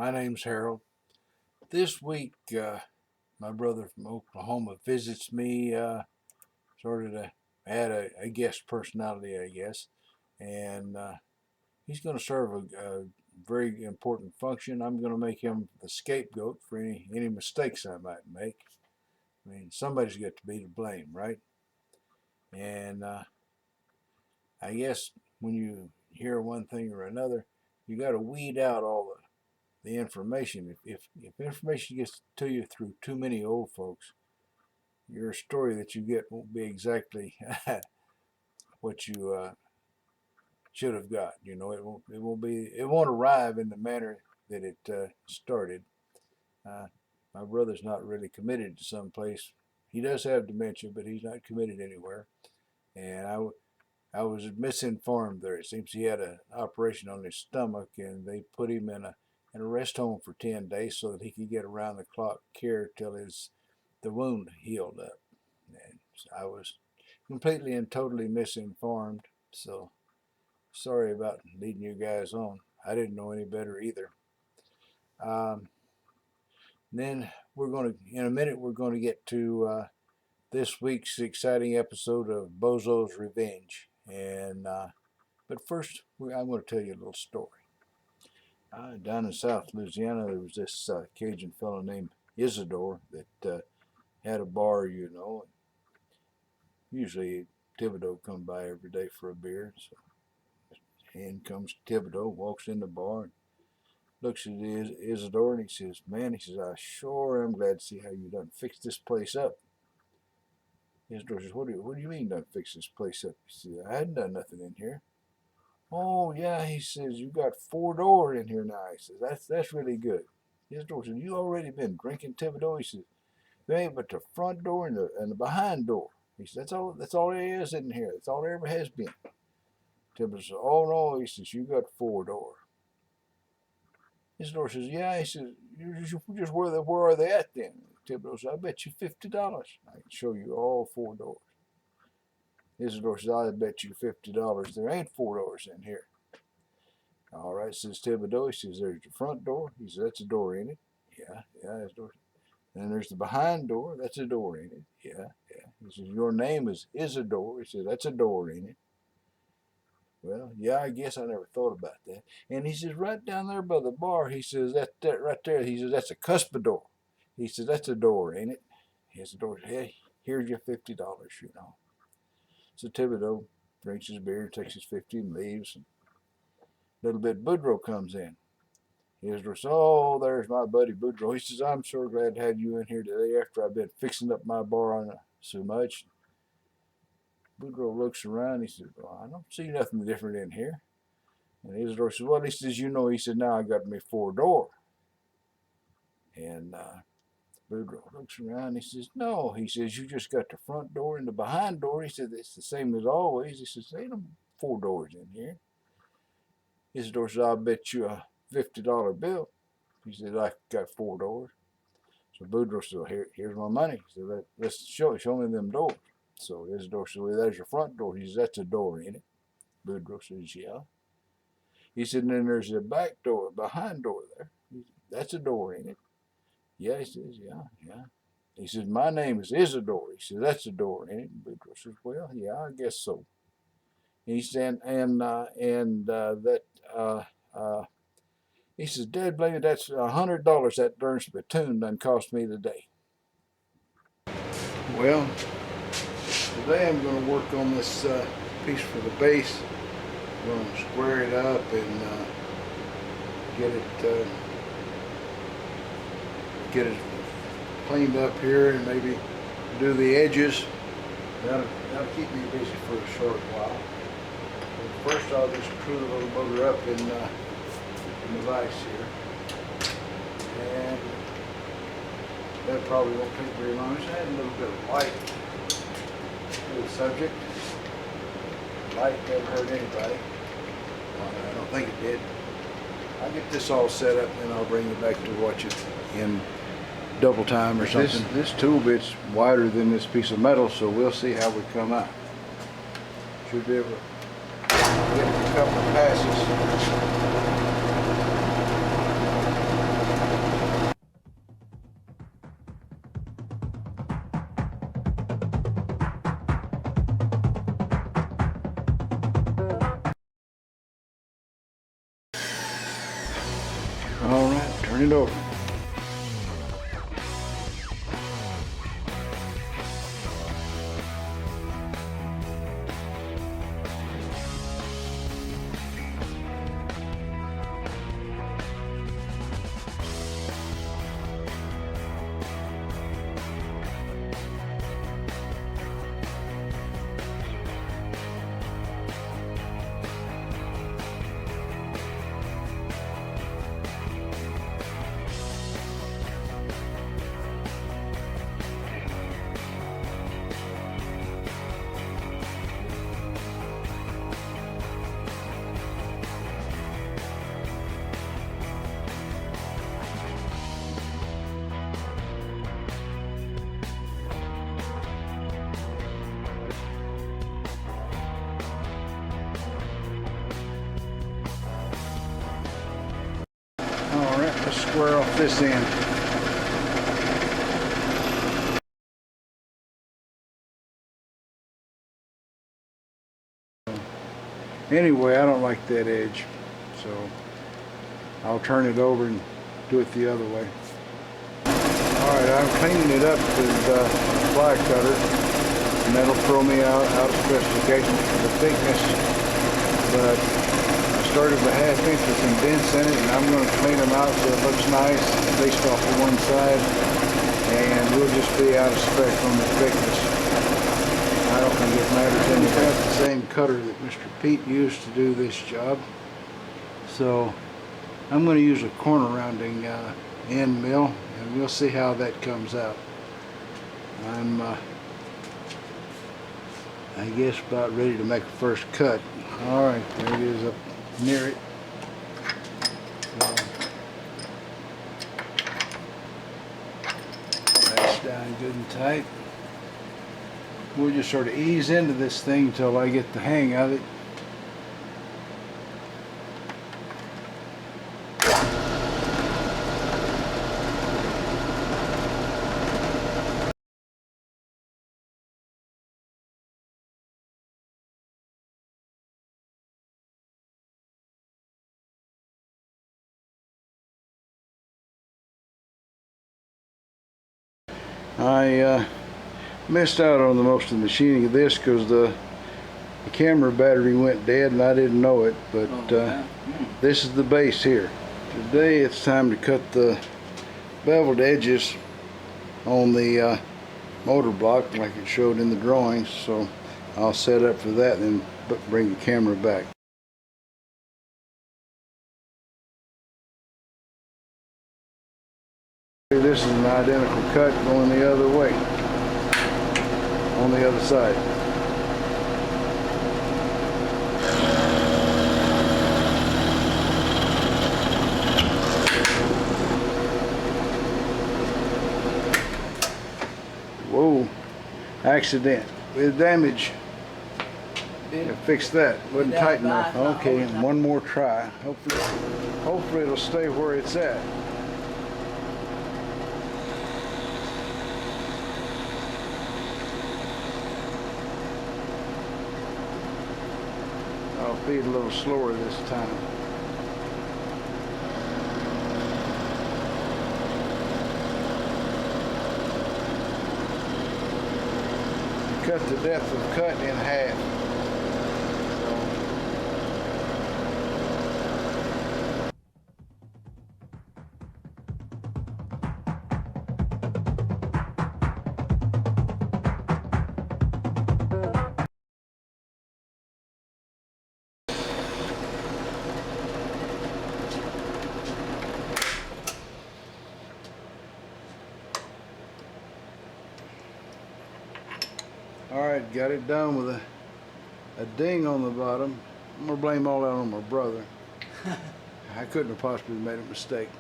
My name's Harold. This week, my brother from Oklahoma visits me, sort of to add a guest personality, I guess. And he's going to serve a very important function. I'm going to make him the scapegoat for any mistakes I might make. I mean, somebody's got to be to blame, right? And I guess when you hear one thing or another, you got to weed out all the information. If information gets to you through too many old folks, your story that you get won't be exactly what you should have got. You know, it won't arrive in the manner that it started. Uh, my brother's not really committed to some place. He does have dementia, but he's not committed anywhere. And I was misinformed there. It seems he had an operation on his stomach, and they put him in a rest home for 10 days so that he could get around the clock care till the wound healed up. And so I was completely and totally misinformed. So sorry about leading you guys on. I didn't know any better either. Um, then in a minute, we're going to get to this week's exciting episode of Bozo's Revenge. And but first, I'm going to tell you a little story. Down in South Louisiana, there was this Cajun fellow named Isidore that had a bar, you know. Usually Thibodeau come by every day for a beer. So in comes Thibodeau, walks in the bar, and looks at Isidore, and he says, "Man," he says, "I sure am glad to see how you done fixed this place up." Isidore says, "What do you mean done fix this place up?" He says, "I hadn't done nothing in here." "Oh yeah," he says, "you got 4 doors in here now." He says, "That's really good." Isidore says, "You already been drinking, Thibodeau?" He says, "There ain't but the front door and the behind door." He says, That's all there is in here. That's all there ever has been." Thibodeau says, "Oh no," he says, "you got 4 doors." Isidore says, "Yeah." He says, "You just where are they at then?" Thibodeau says, "I bet you $50. I can show you all 4 doors." Isidore says, "I bet you $50 there ain't 4 doors in here." "All right," says Thibodeau. He says, "There's the front door." He says, "That's a door in it." "Yeah, that's a door." "And there's the behind door." "That's a door in it." "Yeah, yeah." He says, "Your name is Isidore." He says, "That's a door in it." "Well, yeah, I guess I never thought about that." And he says, "Right down there by the bar," he says, that right there," he says, "that's a cuspidor." He says, "That's a door, ain't it?" Isidore says, "Hey, here's your $50, you know." So Thibodeau drinks his beer, takes his 50 and leaves. And a little bit Boudreaux comes in. Isidore says, "Oh, there's my buddy Boudreaux." He says, "I'm sure glad to have you in here today after I've been fixing up my bar on so much." Boudreaux looks around. He says, "Well, I don't see nothing different in here." And Isidore says, "Well," he says, "you know," he said, "now I got me 4 doors." And Boudreaux looks around. He says, "No," he says, "you just got the front door and the behind door." He said, "It's the same as always." He says, "There ain't no 4 doors in here." Isidore says, "I'll bet you a $50 bill." He said, "I got 4 doors." So Boudreaux said, "Here's my money." He said, "Let's show me them doors." So Isidore said, "Well, there's your front door." He says, "That's a door in it." Boudreaux says, "Yeah." He said, "And then there's a back door, behind door there. That's a door in it." "Yeah," he says, "Yeah, yeah." He says, "My name is Isidore." He says, "That's a door in it." And Boudreaux says, "Well, yeah, I guess so." He said, that he says, "Dad, blame it, that's $100 that darn spittoon done cost me today." Well, today I'm going to work on this piece for the base. I'm going to square it up and get it cleaned up here, and maybe do the edges. That'll keep me busy for a short while. But first, I'll just screw the little bugger up in the vise here, and that probably won't take very long. Just add a little bit of light to the subject. Light never hurt anybody. I don't think it did. I'll get this all set up, and I'll bring you back to watch it in double time or something. This tool bit's wider than this piece of metal, so we'll see how we come out. Should be able to get a couple of passes. Turn it over. Alright, let's square off this end. Anyway, I don't like that edge, so I'll turn it over and do it the other way. Alright, I'm cleaning it up with a fly cutter, and that'll throw me out of specification for the thickness, but I started with 1/2 inch with some dents in it, and I'm going to clean them out so it looks nice, at least off of one side, and we'll just be out of spec on the thickness. I don't think it matters anything. I got the same cutter that Mr. Pete used to do this job, so I'm going to use a corner rounding end mill, and we'll see how that comes out. I'm I guess about ready to make a first cut. Alright, there it is up near it. So, that's down good and tight. We'll just sort of ease into this thing until I get the hang of it. I missed out on the most of the machining of this because the camera battery went dead and I didn't know it, but this is the base here. Today it's time to cut the beveled edges on the motor block like it showed in the drawings, so I'll set up for that and then bring the camera back. This is an identical cut going the other way, on the other side. Whoa, accident with damage. Yeah, fix that. Wasn't tight enough. Okay, and one more try. Hopefully it'll stay where it's at. I'll feed a little slower this time. Cut the depth of cut in half. Alright, got it done with a ding on the bottom. I'm going to blame all that on my brother. I couldn't have possibly made a mistake.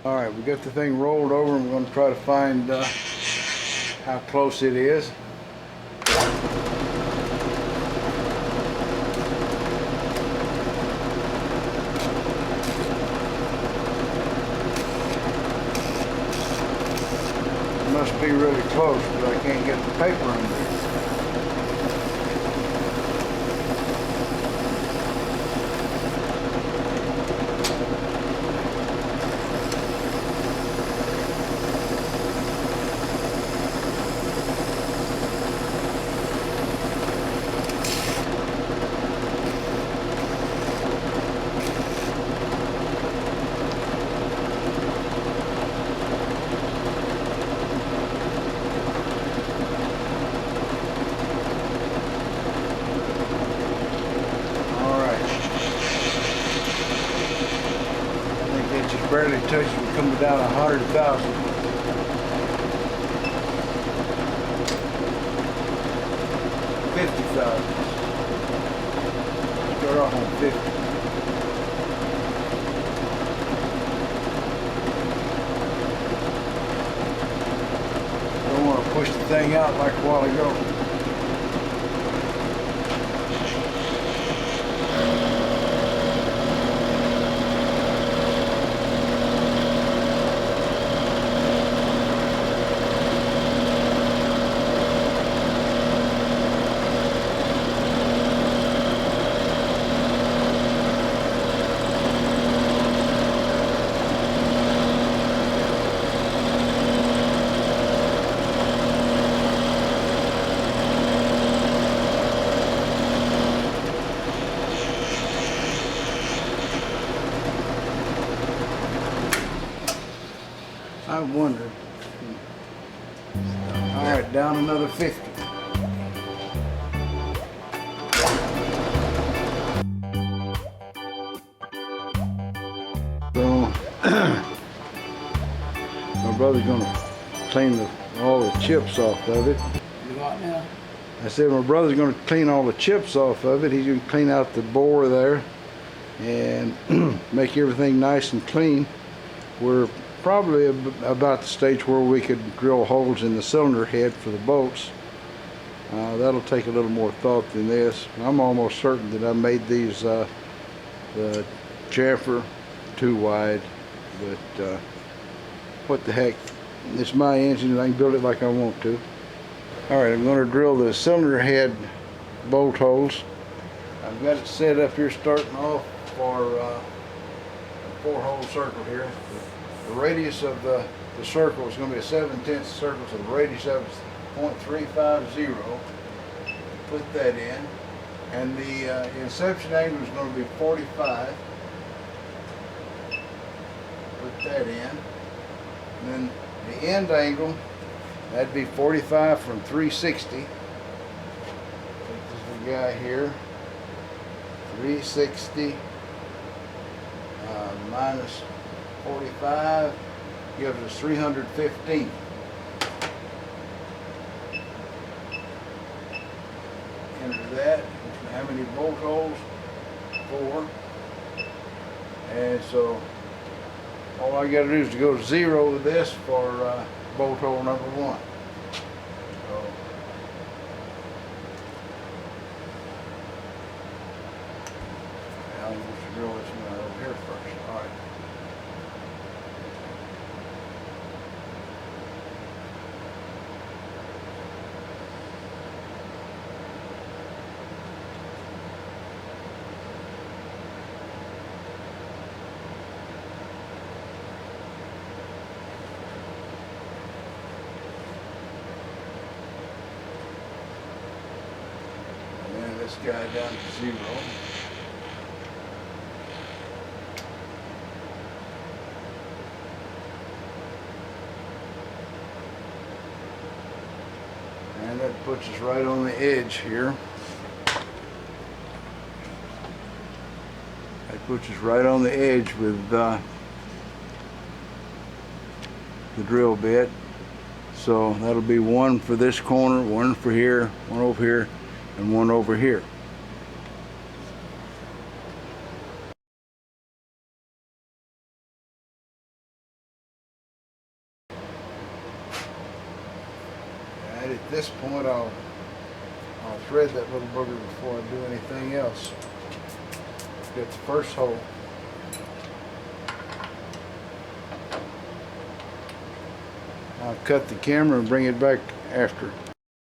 Alright, we got the thing rolled over and we're going to try to find how close it is. Must be really close, but I can't get the paper under there. barely touched it. We're coming down 100,000. 50,000. Start off on 50. Don't want to push the thing out like a while ago. I wondered. All right, down another 50. So, my brother's gonna clean all the chips off of it. You what now? I said my brother's gonna clean all the chips off of it. He's gonna clean out the bore there and make everything nice and clean. We're probably about the stage where we could drill holes in the cylinder head for the bolts. That'll take a little more thought than this. I'm almost certain that I made these the chamfer too wide, but what the heck, it's my engine and I can build it like I want to. Alright, I'm going to drill the cylinder head bolt holes. I've got it set up here starting off for a 4-hole circle here. The radius of the circle is going to be a 7/10 circle, so the radius of it is 0.350. Put that in. And the inception angle is going to be 45. Put that in. And then the end angle, that'd be 45 from 360. This is the guy here. 360 minus 45 gives us 315. Enter that. How many bolt holes? 4. And so all I got to do is to go to 0 with this for bolt hole number 1. So now I'm going to drill this one over here first. All right. This guy down to 0. And that puts us right on the edge here. That puts us right on the edge with the drill bit. So that'll be 1 for this corner, 1 for here, 1 over here, and 1 over here. And at this point, I'll thread that little booger before I do anything else. Get the first hole. I'll cut the camera and bring it back after.